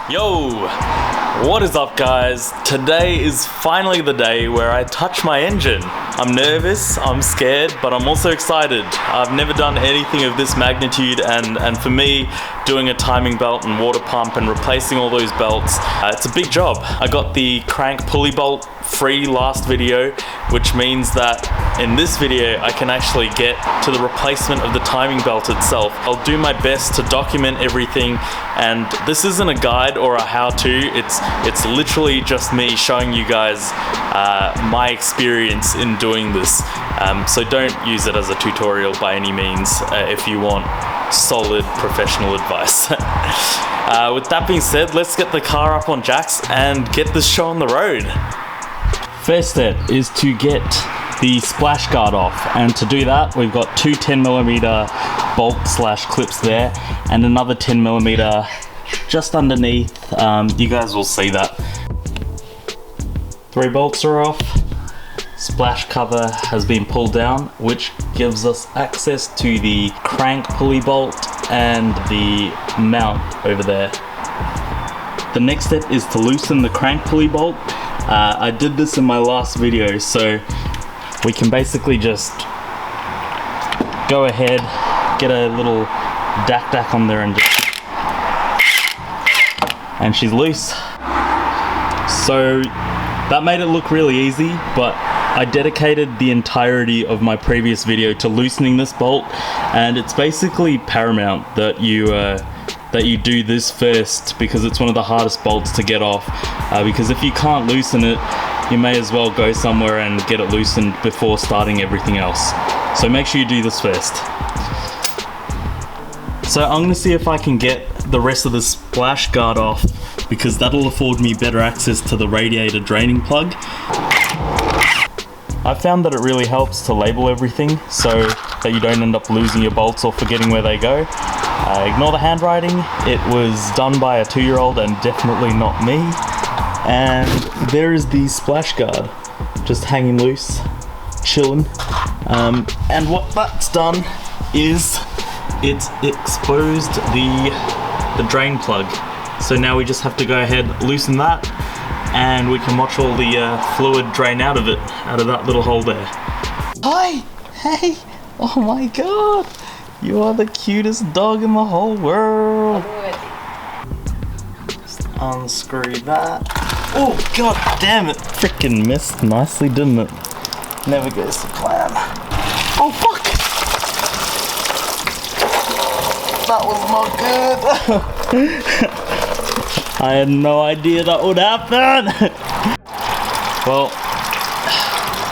Yo, what is up guys? Today is finally the day where I touch my engine. I'm nervous, I'm scared, but I'm also excited. I've never done anything of this magnitude, and for me, doing a timing belt and water pump and replacing all those belts, it's a big job. I got the crank pulley bolt free last video, which means that in this video I can actually get to the replacement of the timing belt itself. I'll do my best to document everything, and this isn't a guide or a how-to, it's literally just me showing you guys my experience in doing this. So don't use it as a tutorial by any means if you want solid professional advice. With that being said, let's get the car up on jacks and get this show on the road. First step is to get the splash guard off, and to do that we've got two 10mm bolt slash clips there and another 10mm just underneath. You guys will see that. 3 bolts are off. Splash cover has been pulled down, which gives us access to the crank pulley bolt and the mount over there. The next step is to loosen the crank pulley bolt. I did this in my last video, so we can basically just go ahead, get a little dack on there and she's loose. So that made it look really easy, but I dedicated the entirety of my previous video to loosening this bolt, and it's basically paramount that you do this first, because it's one of the hardest bolts to get off, because if you can't loosen it, you may as well go somewhere and get it loosened before starting everything else. So make sure you do this first. So I'm going to see if I can get the rest of the splash guard off, because that'll afford me better access to the radiator draining plug. I found that it really helps to label everything so that you don't end up losing your bolts or forgetting where they go. Ignore the handwriting, it was done by a 2-year-old and definitely not me. And there is the splash guard, just hanging loose, chilling. And what that's done is it's exposed the drain plug. So now we just have to go ahead, loosen that, and we can watch all the fluid drain out of that little hole there. Hi! Hey! Oh my god! You are the cutest dog in the whole world! Just unscrew that. Oh god damn it! Frickin' missed nicely, didn't it? Never goes to plan. Oh fuck! That was not good! I had no idea that would happen! Well,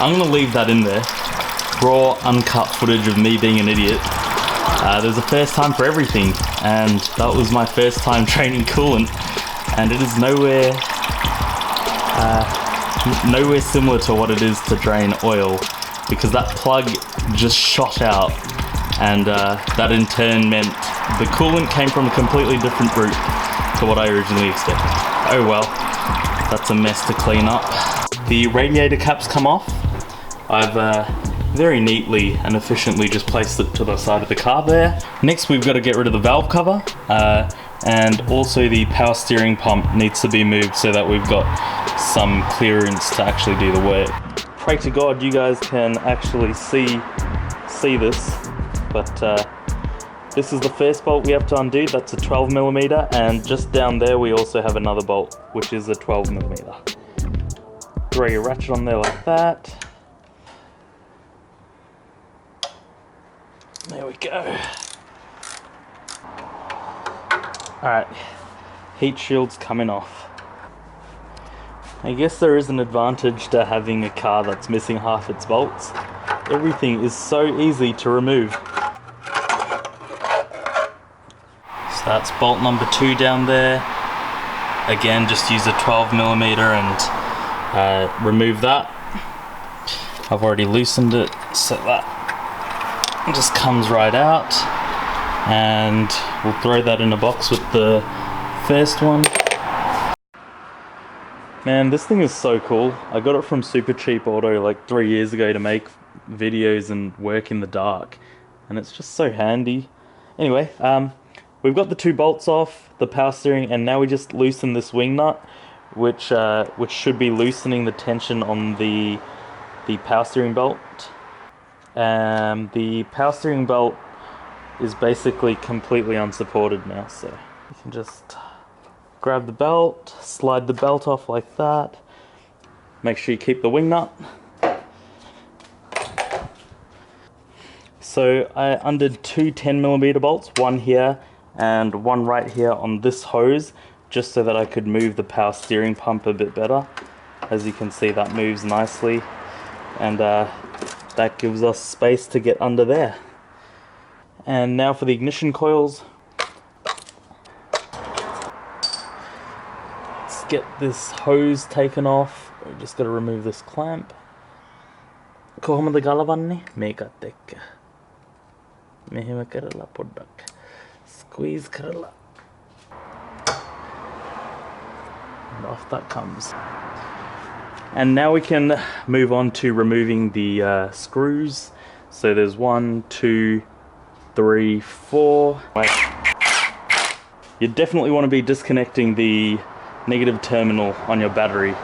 I'm gonna leave that in there. Raw, uncut footage of me being an idiot. There's a first time for everything, and that was my first time training coolant, and it is nowhere similar to what it is to drain oil, because that plug just shot out, and that in turn meant the coolant came from a completely different route to what I originally expected. Oh well, that's a mess to clean up. The radiator caps come off. I've very neatly and efficiently just placed it to the side of the car there. Next we've got to get rid of the valve cover, and also the power steering pump needs to be moved so that we've got some clearance to actually do the work. Pray to God you guys can actually see this, but this is the first bolt we have to undo. That's a 12mm, and just down there we also have another bolt which is a 12mm. Throw your ratchet on there like that. There we go. Alright, heat shield's coming off. I guess there is an advantage to having a car that's missing half its bolts. Everything is so easy to remove. So that's bolt number 2 down there. Again, just use a 12mm and remove that. I've already loosened it so that it just comes right out, and we'll throw that in a box with the first one. Man, this thing is so cool. I got it from Super Cheap Auto like 3 years ago to make videos and work in the dark, and it's just so handy. Anyway, we've got the 2 bolts off, the power steering, and now we just loosen this wing nut, which should be loosening the tension on the power steering belt. The power steering belt is basically completely unsupported now, so you can just grab the belt, slide the belt off like that. Make sure you keep the wing nut. So I undid 2 10mm bolts, one here and one right here on this hose, just so that I could move the power steering pump a bit better. As you can see, that moves nicely, and that gives us space to get under there. And now for the ignition coils. Let's get this hose taken off. We just got to remove this clamp. Kohomada galavanni meekatekka. Mehima karala poddak. Squeeze karala. And off that comes. And now we can move on to removing the screws. So there's 1, 2, 3, 4. You definitely want to be disconnecting the negative terminal on your battery.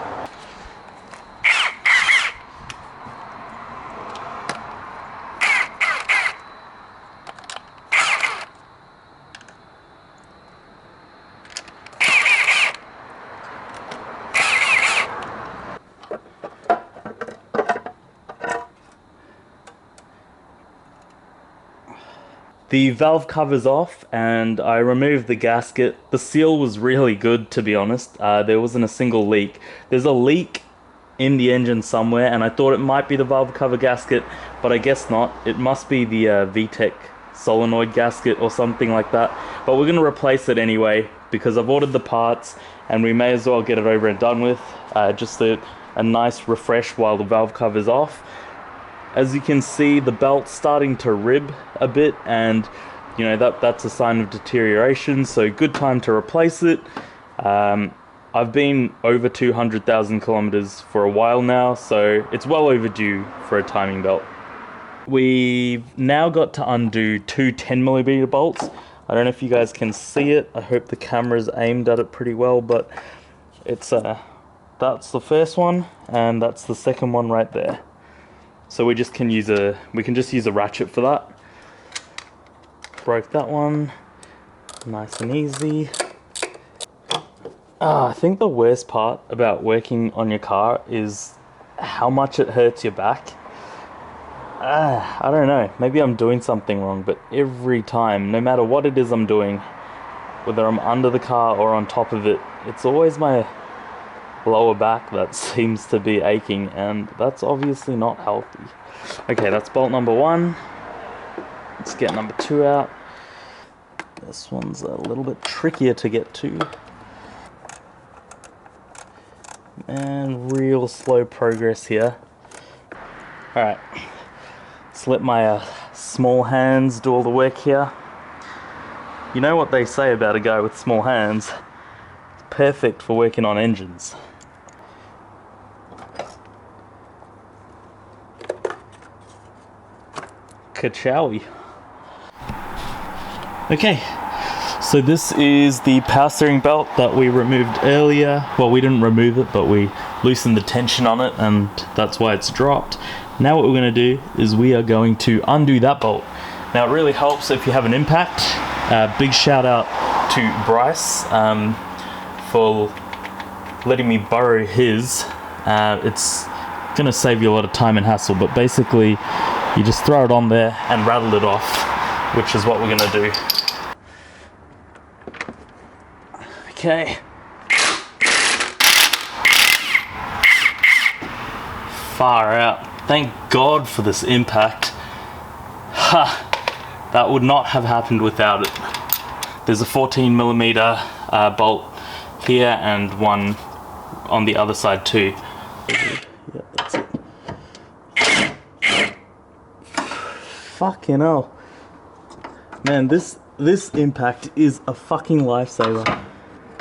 The valve cover's off and I removed the gasket. The seal was really good, to be honest. There wasn't a single leak. There's a leak in the engine somewhere and I thought it might be the valve cover gasket, but I guess not. It must be the VTEC solenoid gasket or something like that. But we're gonna replace it anyway because I've ordered the parts and we may as well get it over and done with. Just a nice refresh while the valve cover's off. As you can see, the belt's starting to rib a bit, and you know that's a sign of deterioration, so good time to replace it. I've been over 200,000 kilometers for a while now, so it's well overdue for a timing belt. We've now got to undo 2 10mm bolts. I don't know if you guys can see it. I hope the camera's aimed at it pretty well, but it's that's the first one and that's the second one right there. So we can just use a ratchet for that. Broke that one, nice and easy. I think the worst part about working on your car is how much it hurts your back. I don't know, maybe I'm doing something wrong, but every time, no matter what it is I'm doing, whether I'm under the car or on top of it, it's always my lower back that seems to be aching, and that's obviously not healthy. Okay, that's bolt number 1. Let's get number 2 out. This one's a little bit trickier to get to. And real slow progress here. Alright, let's let my small hands do all the work here. You know what they say about a guy with small hands? It's perfect for working on engines. Kachowie. Okay, so this is the power steering belt that we removed earlier. Well, we didn't remove it, but we loosened the tension on it, and that's why it's dropped. Now what we're going to do is we are going to undo that bolt. Now it really helps if you have an impact. Big shout out to Bryce for letting me borrow his. It's going to save you a lot of time and hassle, but basically you just throw it on there and rattle it off, which is what we're going to do. Okay. Far out. Thank God for this impact. Ha! That would not have happened without it. There's a 14mm bolt here and one on the other side too. Yeah, that's it. Fucking hell. Man, this impact is a fucking lifesaver.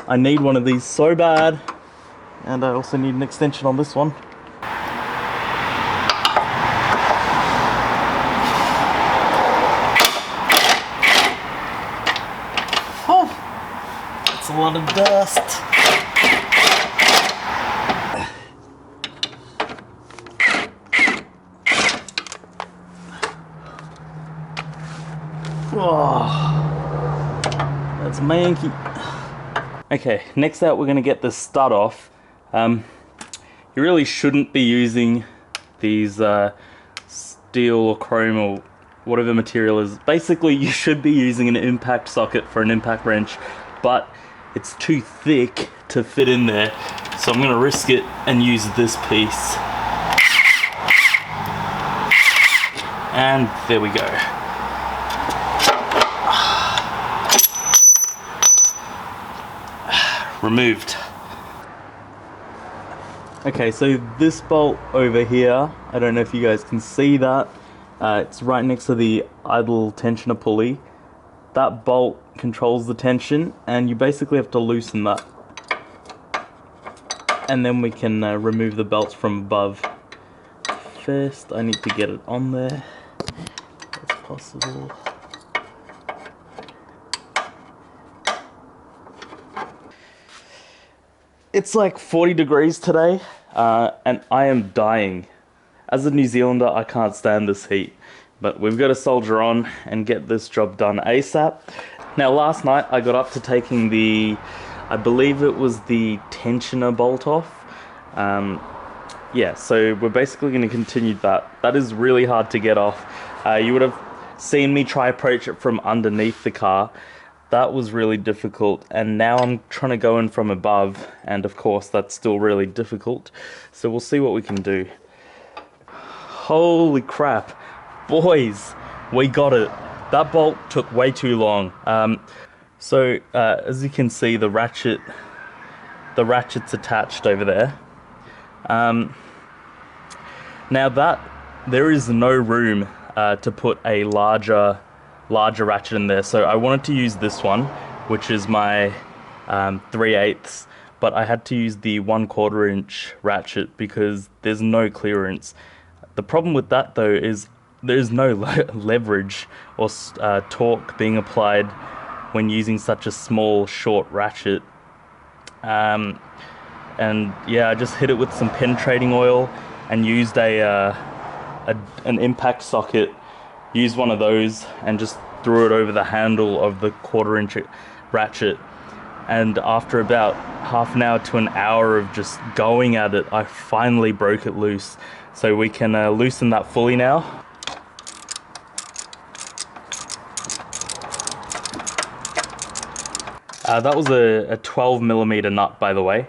I need one of these so bad. And I also need an extension on this one. lot of dust. Oh, that's manky. Okay, next out we're going to get the stud off. You really shouldn't be using these steel or chrome or whatever material is. Basically, you should be using an impact socket for an impact wrench, but it's too thick to fit in there, so I'm going to risk it and use this piece. And there we go. Removed. Okay, so this bolt over here, I don't know if you guys can see that. It's right next to the idle tensioner pulley. That bolt controls the tension, and you basically have to loosen that. And then we can remove the belts from above. First, I need to get it on there as possible. It's like 40 degrees today, and I am dying. As a New Zealander, I can't stand this heat, but we've got to soldier on and get this job done ASAP. Now, last night I got up to taking the, I believe it was the tensioner bolt off. Yeah, so we're basically going to continue that. That is really hard to get off. You would have seen me try approach it from underneath the car. That was really difficult, and now I'm trying to go in from above, and of course that's still really difficult. So we'll see what we can do. Holy crap, boys, we got it. That bolt took way too long. As you can see, the ratchet's attached over there. Now there is no room to put a larger ratchet in there, so I wanted to use this one, which is my 3/8, but I had to use the 1/4 inch ratchet because there's no clearance. The problem with that though is there's no leverage or torque being applied when using such a small short ratchet. And yeah, I just hit it with some penetrating oil and used an impact socket. Used one of those and just threw it over the handle of the 1/4 inch ratchet, and after about half an hour to an hour of just going at it, I finally broke it loose. So we can loosen that fully now. That was a 12mm nut, by the way.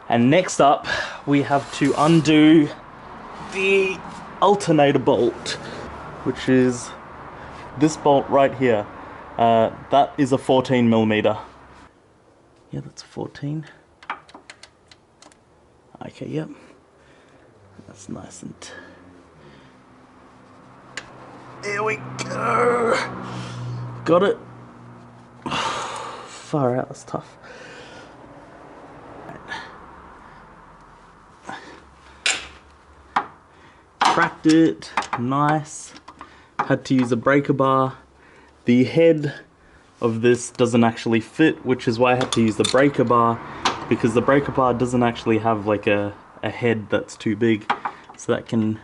And next up we have to undo the alternator bolt, which is this bolt right here. That is a 14mm. Yeah, that's 14. Okay, yep. That's nice and... There we go. Got it. Far out, that's tough. Cracked it, nice. Had to use a breaker bar. The head of this doesn't actually fit, which is why I had to use the breaker bar, because the breaker bar doesn't actually have like a head that's too big, so that can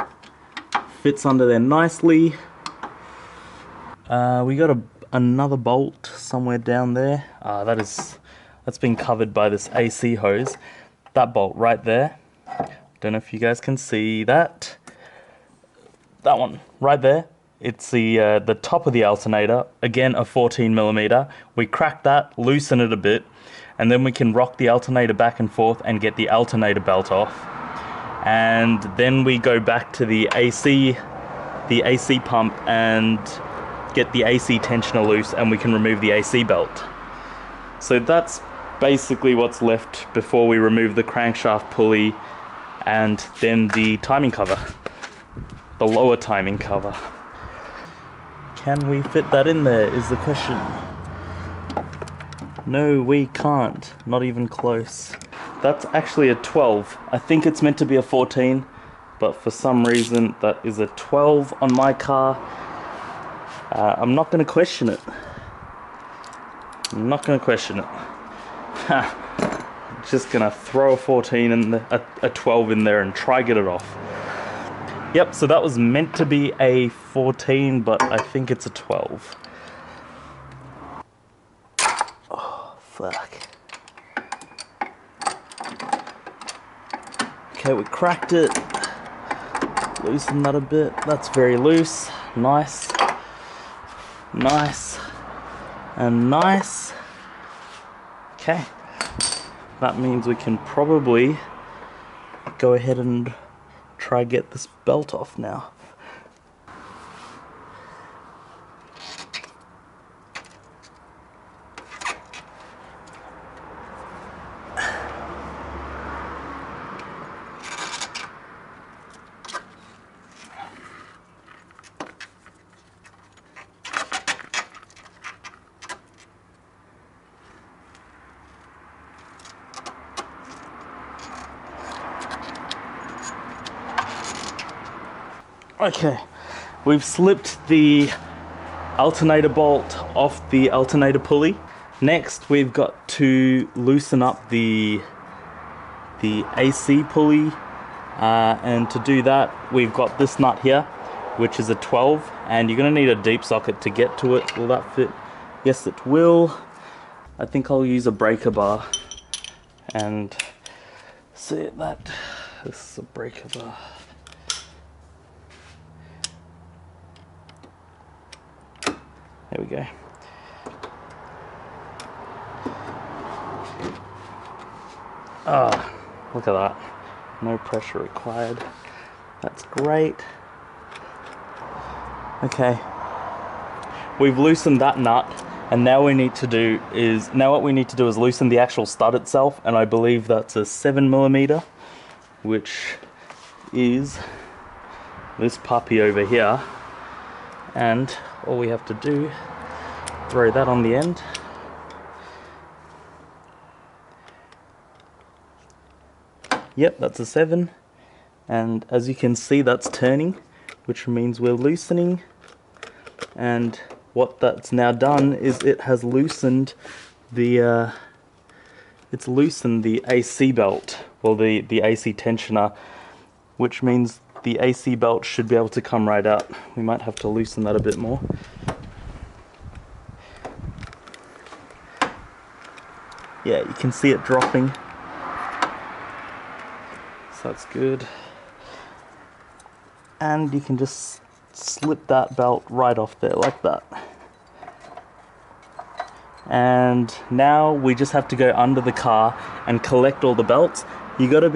fits under there nicely. We got another bolt somewhere down there. That's been covered by this AC hose. That bolt right there. Don't know if you guys can see that. That one right there. It's the top of the alternator, again a 14mm. We crack that, loosen it a bit, and then we can rock the alternator back and forth and get the alternator belt off. And then we go back to the AC pump and get the AC tensioner loose, and we can remove the AC belt. So that's basically what's left before we remove the crankshaft pulley and then the timing cover, the lower timing cover. Can we fit that in there is the question. No, we can't. Not even close. That's actually a 12. I think it's meant to be a 14, but for some reason that is a 12 on my car. I'm not going to question it. I'm not going to question it. Just gonna throw a 14 and a 12 in there and try get it off. Yep, so that was meant to be a 14, but I think it's a 12. Oh, fuck. Okay, we cracked it. Loosen that a bit. That's very loose. Nice. Nice. And nice. Okay. That means we can probably go ahead and try get this belt off now. Okay, we've slipped the alternator bolt off the alternator pulley. Next, we've got to loosen up the AC pulley, and to do that, we've got this nut here, which is a 12, and you're gonna need a deep socket to get to it. Will that fit? Yes, it will. I think I'll use a breaker bar and see that this is a breaker bar. There we go. Ah, look at that. No pressure required. That's great. Okay. We've loosened that nut, and now what we need to do is loosen the actual stud itself, and I believe that's a 7mm, which is this puppy over here. And all we have to do, throw that on the end. Yep, that's a 7. And as you can see, that's turning, which means we're loosening. And what that's now done is it has loosened the AC belt, well, the AC tensioner, which means the AC belt should be able to come right out. We might have to loosen that a bit more. Yeah, you can see it dropping. So that's good. And you can just slip that belt right off there like that. And now we just have to go under the car and collect all the belts. You gotta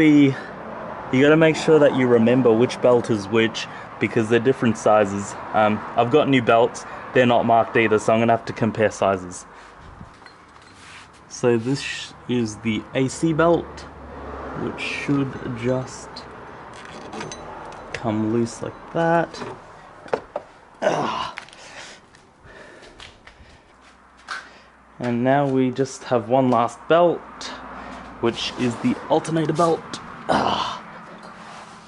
make sure that you remember which belt is which, because they're different sizes. I've got new belts, they're not marked either, so I'm gonna have to compare sizes. So this is the AC belt, which should just come loose like that. And now we just have one last belt, which is the alternator belt.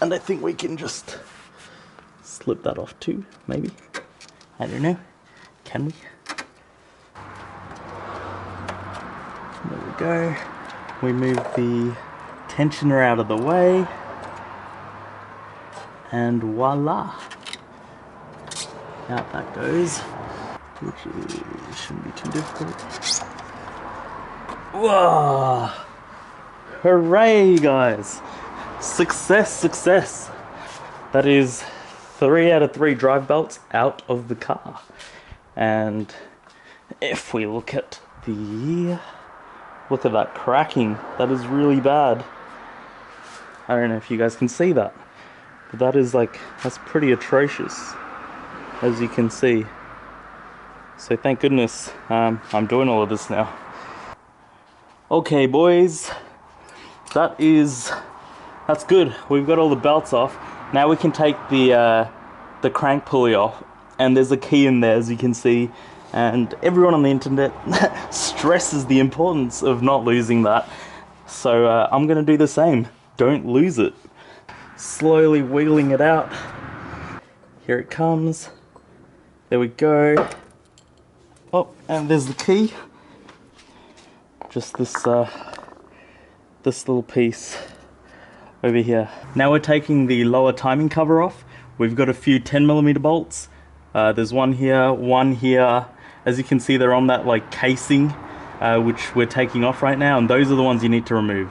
And I think we can just slip that off too, maybe. I don't know. Can we? There we go. We move the tensioner out of the way. And voila. Out that goes. Which shouldn't be too difficult. Whoa! Hooray, guys! Success, success. That is 3 out of 3 drive belts out of the car. And if we look at that cracking, that is really bad. I don't know if you guys can see that, but that's pretty atrocious, as you can see. So thank goodness I'm doing all of this now. Okay, boys, that's good. We've got all the belts off. Now we can take the crank pulley off, and there's a key in there, as you can see. And everyone on the internet stresses the importance of not losing that. So I'm gonna do the same. Don't lose it. Slowly wheeling it out. Here it comes. There we go. Oh, and there's the key. just this little piece over here. Now we're taking the lower timing cover off. We've got a few 10mm bolts. There's one here. As you can see, they're on that like casing, which we're taking off right now, and those are the ones you need to remove.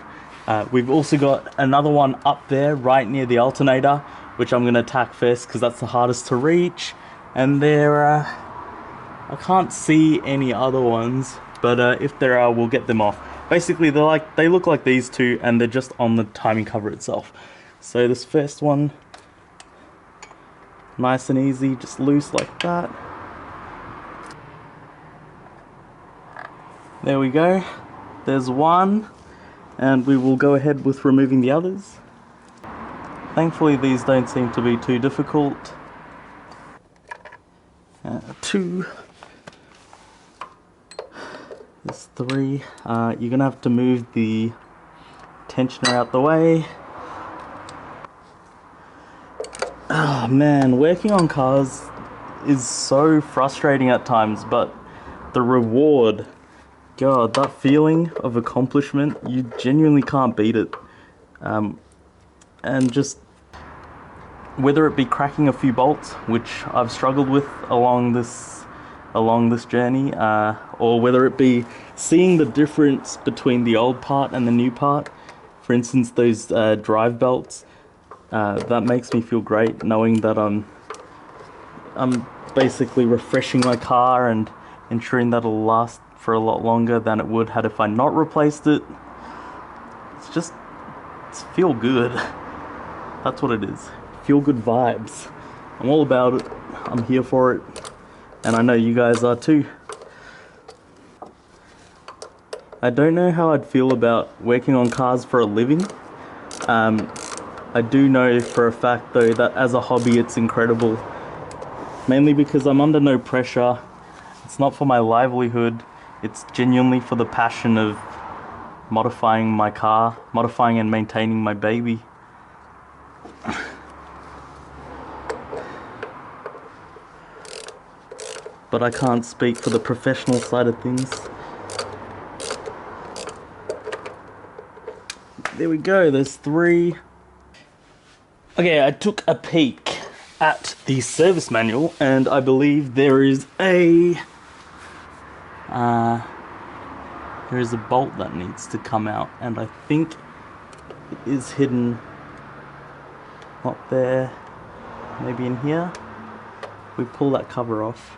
We've also got another one up there right near the alternator, which I'm gonna attack first because that's the hardest to reach. And there, I can't see any other ones, but if there are, we'll get them off. Basically, they look like these two, and they're just on the timing cover itself. So this first one, nice and easy, just loose like that. There we go. There's one, and we will go ahead with removing the others. Thankfully, these don't seem to be too difficult. Two. There's three. You're gonna have to move the tensioner out the way. Oh man, working on cars is so frustrating at times, but the reward, God, that feeling of accomplishment, you genuinely can't beat it. And just, whether it be cracking a few bolts, which I've struggled with along this journey, or whether it be seeing the difference between the old part and the new part. For instance, those drive belts, that makes me feel great, knowing that I'm basically refreshing my car and ensuring that it'll last for a lot longer than it would had if I not replaced it. It's feel good. That's what it is. Feel good vibes. I'm all about it. I'm here for it. And I know you guys are too. I don't know how I'd feel about working on cars for a living. I do know for a fact though that as a hobby it's incredible. Mainly because I'm under no pressure. It's not for my livelihood. It's genuinely for the passion of modifying my car, modifying and maintaining my baby. But I can't speak for the professional side of things. There we go, there's three. Okay, I took a peek at the service manual and I believe there is a bolt that needs to come out, and I think it is hidden, not there, maybe in here. We pull that cover off.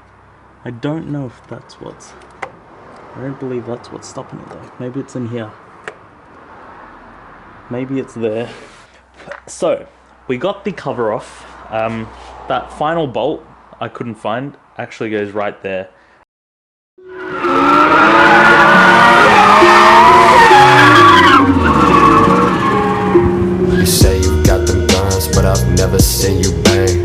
I don't know if that's I don't believe that's what's stopping it though. Maybe it's in here. Maybe it's there. So, we got the cover off. That final bolt I couldn't find actually goes right there. You say you got them guns, but I've never seen you bang.